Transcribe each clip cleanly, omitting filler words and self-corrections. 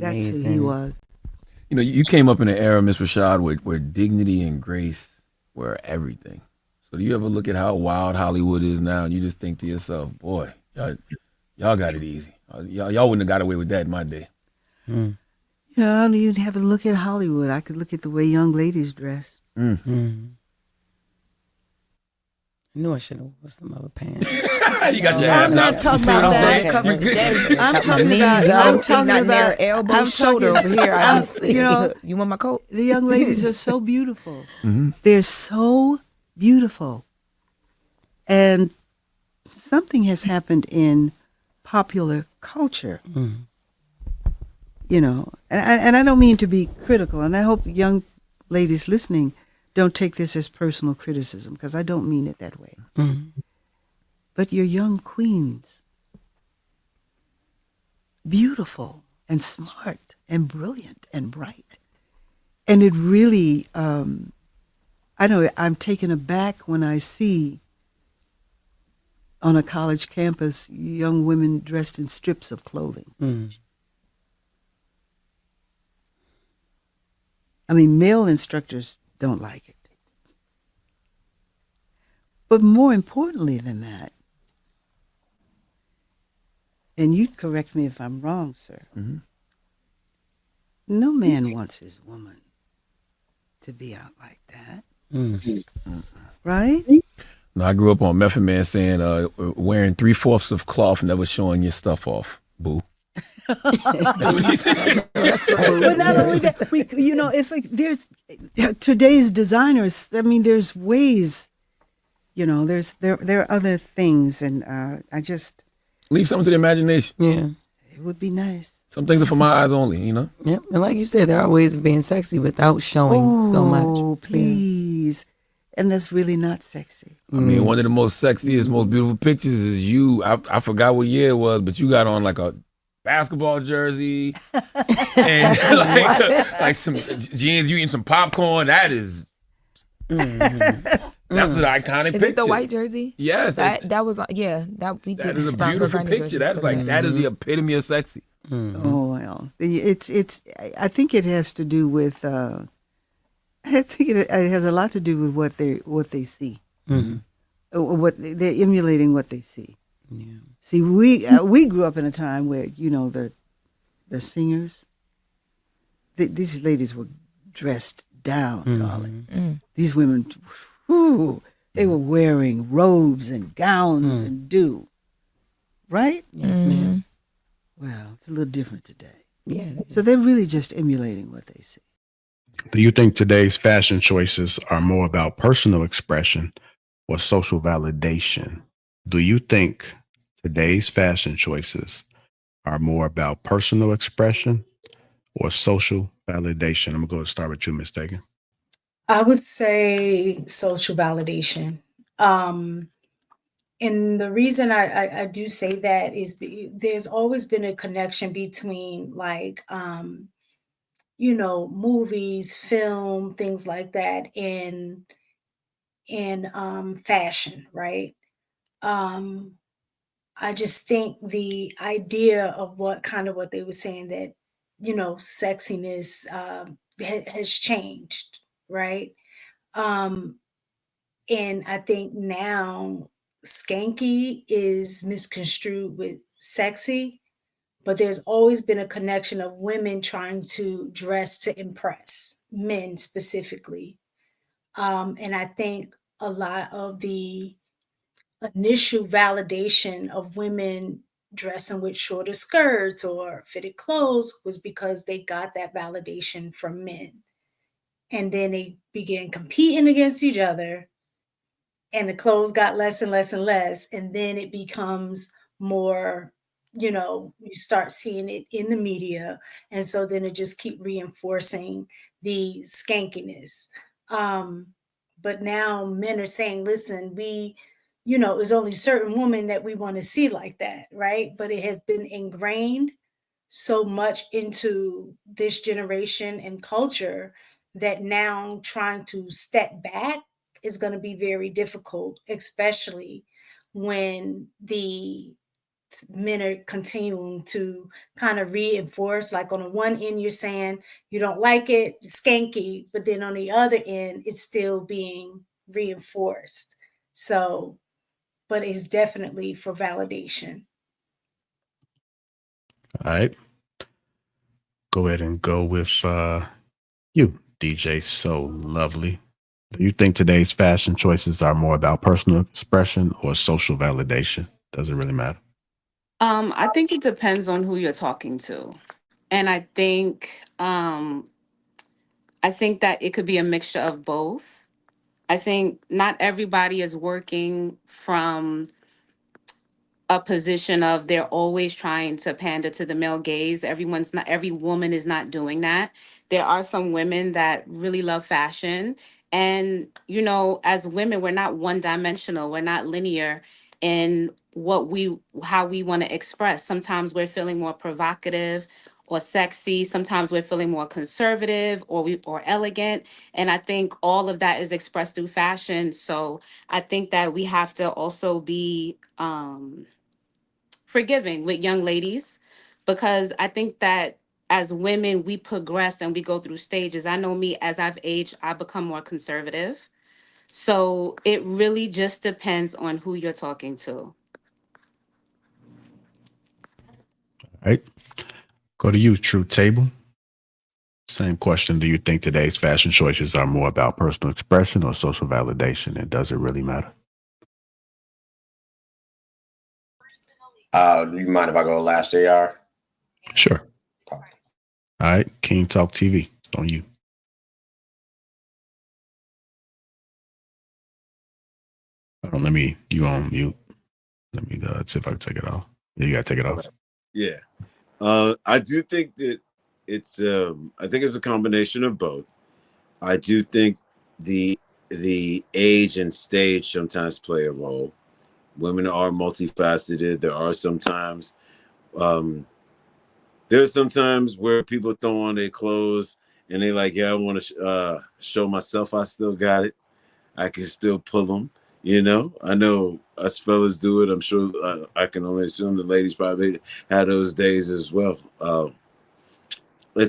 That's who he Amazing. was. You know, you came up in an era, Miss Rashad, where dignity and grace were everything. So do you ever look at how wild Hollywood is now and you just think to yourself, boy, y'all got it easy. Y'all wouldn't have got away with that in my day. Mm, Yeah, you'd have to look at Hollywood. I could look at the way young ladies dress. mm. I knew I should have worn some other pants. You got your I'm abs not out. talking You see what about I'm that. saying? Cover You good. everything. I'm Got my talking knees about. out, I'm sitting talking out near about. elbow, I'm shoulder talking, over here. I I'm, just, you know, you want my coat? the young ladies are so beautiful. Mhm. They're so beautiful, and something has happened in popular culture. Mm. You know, and I don't mean to be critical, and I hope young ladies listening don't take this as personal criticism, because I don't mean it that way. Mm. But you're young queens, beautiful and smart and brilliant and bright. And it really, I know I'm taken aback when I see on a college campus young women dressed in strips of clothing. Mm. I mean, male instructors don't like it. But more importantly than that, and you correct me if I'm wrong, sir, Mhm. no man wants his woman to be out like that, Mm. right? No, I grew up on Method Man saying, wearing 3/4 of cloth, never showing your stuff off. Boo. That's what he said. That's what But not only that, it's like there's today's designers. I mean, there's ways. There are other things, and I just Leave something to the imagination. Yeah. it would be nice. Some things are for my eyes only, you know? Yep. And like you said, there are ways of being sexy without showing so much. Oh, please, and that's really not sexy. I mean, one of the most sexiest, most beautiful pictures is you. I forgot what year it was, but you got on like a basketball jersey and like some jeans. You eating some popcorn. That is, that's an iconic Is picture. it the white jersey? Yes, That was that we did. that is a Brown beautiful Granny picture. jerseys That's for like that. that is the epitome of sexy. Oh well, it's. I think it has to do with. I think it has a lot to do with what they see. What they're emulating what they see. Yeah. See, we grew up in a time where the singers, these ladies were dressed down, darling. These women, whew, they were wearing robes and gowns and right? Yes, ma'am. Well, it's a little different today. Yeah. So they're really just emulating what they see. Do you think today's fashion choices are more about personal expression or social validation? Do you think today's fashion choices are more about personal expression or social validation? I'm going to start with you, Miss Tegan. I would say social validation. And the reason I do say that is there's always been a connection between movies, film, things like that, and fashion, right? Um, I just think the idea of what they were saying that, sexiness has changed, right? Um, and I think now skanky is misconstrued with sexy, but there's always been a connection of women trying to dress to impress men specifically. And I think a lot of the initial validation of women dressing with shorter skirts or fitted clothes was because they got that validation from men. And then they began competing against each other, and the clothes got less and less and less. And then it becomes more, you start seeing it in the media. And so then it just keep reinforcing the skankiness. Um, but now men are saying, listen, there's only certain women that we want to see like that, right? But it has been ingrained so much into this generation and culture that now trying to step back is going to be very difficult, especially when the men are continuing to kind of reinforce. Like on the one end, you're saying you don't like it, it's skanky, but then on the other end, it's still being reinforced. So, but it's definitely for validation. All right. Go ahead and go with you, DJ So Lovely. Do you think today's fashion choices are more about personal expression or social validation? Does it really matter? I think it depends on who you're talking to. And I think that it could be a mixture of both. I think not everybody is working from a position of they're always trying to pander to the male gaze. Every woman is not doing that. There are some women that really love fashion. And, as women, we're not one dimensional. We're not linear in how we want to express. Sometimes we're feeling more provocative or sexy. Sometimes we're feeling more conservative or elegant. And I think all of that is expressed through fashion. So I think that we have to also be forgiving with young ladies, because I think that as women, we progress and we go through stages. I know me, as I've aged, I become more conservative. So it really just depends on who you're talking to. All right. Go to you, True Table. Same question. Do you think today's fashion choices are more about personal expression or social validation? And does it really matter? Do you mind if I go last, JR? Sure. All right. King Talk TV. It's on you. You on mute. Let me see if I can take it off. Yeah, you got to take it off. Yeah. I do think that I think it's a combination of both. I do think the age and stage sometimes play a role. Women are multifaceted. There's sometimes where people throw on their clothes and they like, yeah, I want to show myself I still got it. I can still pull them. I know us fellas do it. I'm sure I can only assume the ladies probably had those days as well. I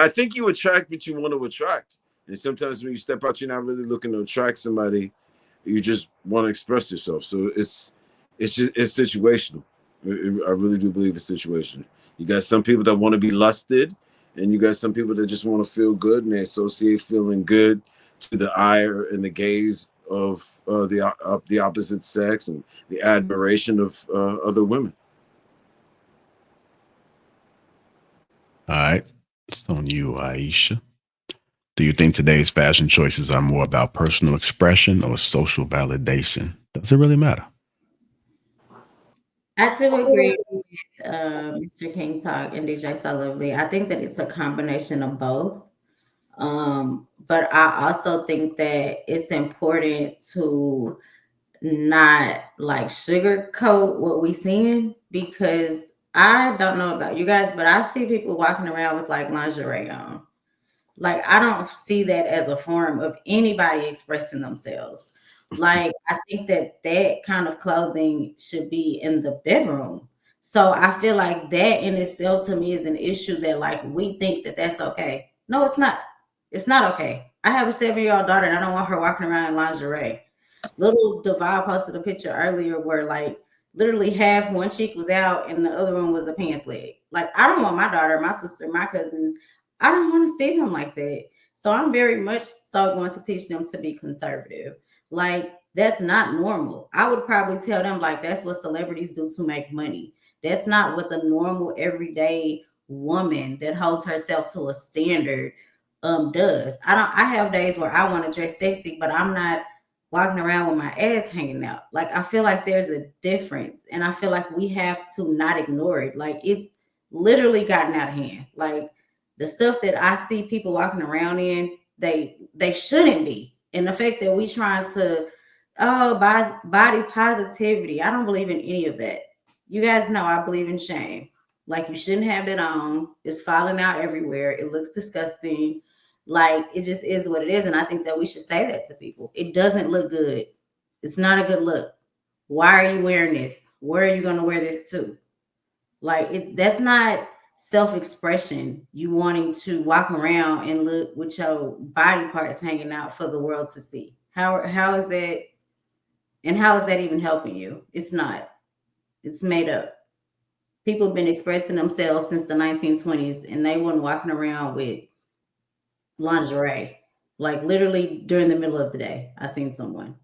think you attract what you want to attract. And sometimes when you step out, you're not really looking to attract somebody. You just want to express yourself. So it's situational. I really do believe it's situational. You got some people that want to be lusted, and you got some people that just want to feel good, and they associate feeling good to the ire and the gaze of the opposite sex and the admiration of other women. All right. It's on you, Aisha. Do you think today's fashion choices are more about personal expression or social validation? Does it really matter? I do agree with Mr. King Talk and DJ So Lovely. I think that it's a combination of both. But I also think that it's important to not like sugarcoat what we seeing, because I don't know about you guys, but I see people walking around with like lingerie on. Like, I don't see that as a form of anybody expressing themselves. Like, I think that that kind of clothing should be in the bedroom. So I feel like that in itself to me is an issue that like we think that that's okay. No, it's not. It's not okay. I have a 7-year-old daughter and I don't want her walking around in lingerie. Little Deval posted a picture earlier where like literally half one cheek was out and the other one was a pants leg. Like, I don't want my daughter, my sister, my cousins, I don't want to see them like that. So I'm very much so going to teach them to be conservative. Like, that's not normal. I would probably tell them like that's what celebrities do to make money. That's not what the normal everyday woman that holds herself to a standard does. I have days where I want to dress sexy, but I'm not walking around with my ass hanging out. Like, I feel like there's a difference, and I feel like we have to not ignore it. Like, it's literally gotten out of hand. Like, the stuff that I see people walking around in, they shouldn't be. And the fact that we trying to body positivity, I don't believe in any of that. You guys know I believe in shame. Like, you shouldn't have that on. It's falling out everywhere. It looks disgusting. Like, it just is what it is. And I think that we should say that to people. It doesn't look good. It's not a good look. Why are you wearing this? where are you going to wear this to? Like, that's not self-expression. You wanting to walk around and look with your body parts hanging out for the world to see. How is that, and how is that even helping you? It's not. It's made up. People have been expressing themselves since the 1920s, and they weren't walking around with lingerie. Like, literally during the middle of the day, I seen someone.